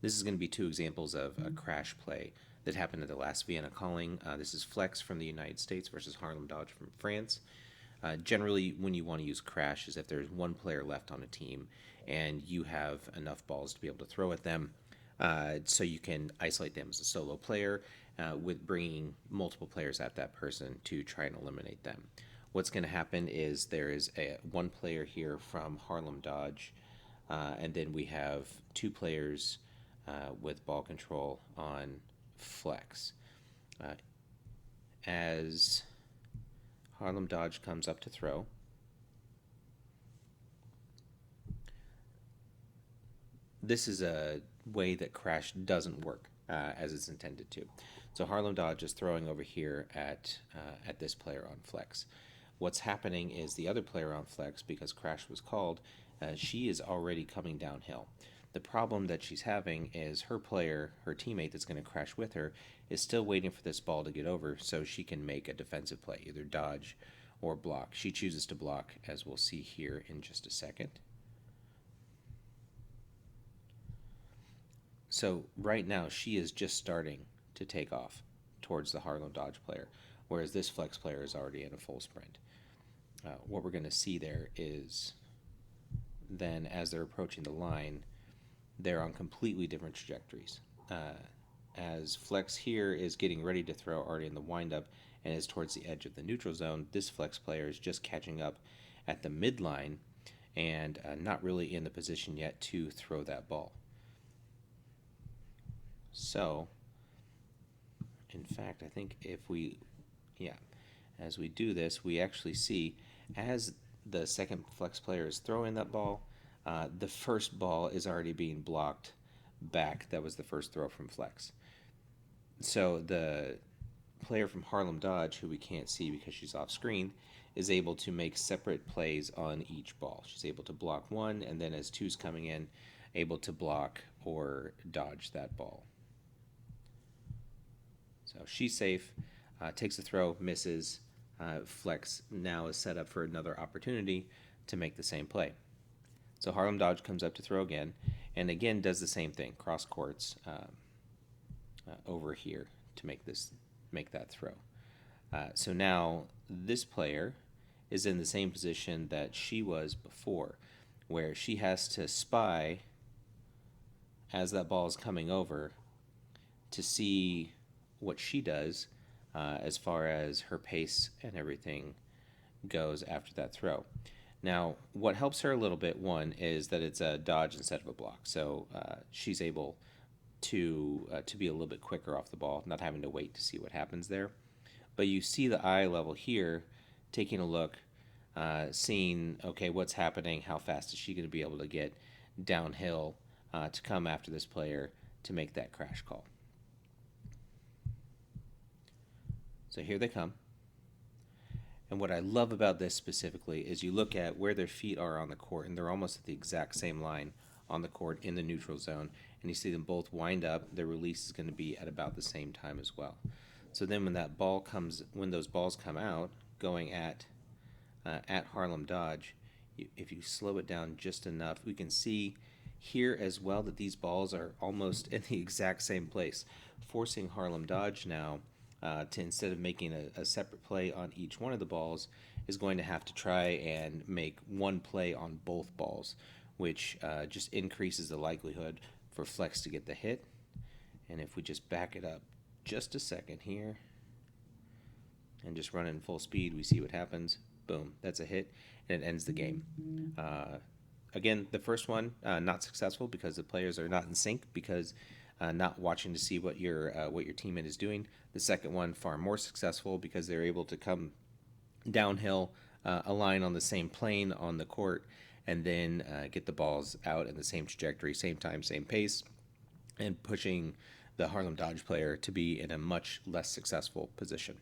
This is going to be two examples of a crash play that happened at the last Vienna calling. This is Flex from the United States versus Harlem Dodge from France. Generally, when you want to use crash is if there's one player left on a team and you have enough balls to be able to throw at them, so you can isolate them as a solo player with bringing multiple players at that person to try and eliminate them. What's going to happen is there is one player here from Harlem Dodge, and then we have two players with ball control on Flex. As Harlem Dodge comes up to throw, this is a way that crash doesn't work as it's intended to. So Harlem Dodge is throwing over here at this player on Flex. What's happening is the other player on Flex, because crash was called, she is already coming downhill. The problem that she's having is her player, her teammate that's going to crash with her, is still waiting for this ball to get over so she can make a defensive play, either dodge or block. She chooses to block, as we'll see here in just a second. So right now she is just starting to take off towards the Harlem Dodge player, whereas this Flex player is already in a full sprint. What we're going to see there is then as they're approaching the line, they're on completely different trajectories. As Flex here is getting ready to throw already in the windup and is towards the edge of the neutral zone, this Flex player is just catching up at the midline and not really in the position yet to throw that ball. So, in fact, I think as we do this, we actually see as the second Flex player is throwing that ball, the first ball is already being blocked back. That was the first throw from Flex. So the player from Harlem Dodge, who we can't see because she's off screen, is able to make separate plays on each ball. She's able to block one, and then as two's coming in, able to block or dodge that ball. So she's safe, takes a throw, misses. Flex now is set up for another opportunity to make the same play. So Harlem Dodge comes up to throw again, and again does the same thing, cross courts over here to make that throw. So now this player is in the same position that she was before, where she has to spy as that ball is coming over to see what she does as far as her pace and everything goes after that throw. Now, what helps her a little bit, one, is that it's a dodge instead of a block. So she's able to be a little bit quicker off the ball, not having to wait to see what happens there. But you see the eye level here, taking a look, seeing, okay, what's happening, how fast is she going to be able to get downhill to come after this player to make that crash call. So here they come. And what I love about this specifically is you look at where their feet are on the court, and they're almost at the exact same line on the court in the neutral zone. And you see them both wind up. Their release is going to be at about the same time as well. So then when those balls come out, going at Harlem Dodge, if you slow it down just enough, we can see here as well that these balls are almost in the exact same place, forcing Harlem Dodge now to, instead of making a separate play on each one of the balls, is going to have to try and make one play on both balls, which just increases the likelihood for Flex to get the hit. And if we just back it up just a second here and just run in full speed, we see what happens. Boom, that's a hit, and it ends the game. Again, the first one not successful because the players are not in sync, because not watching to see what your teammate is doing. The second one far more successful because they're able to come downhill, align on the same plane on the court, and then get the balls out in the same trajectory, same time, same pace, and pushing the Harlem Dodge player to be in a much less successful position.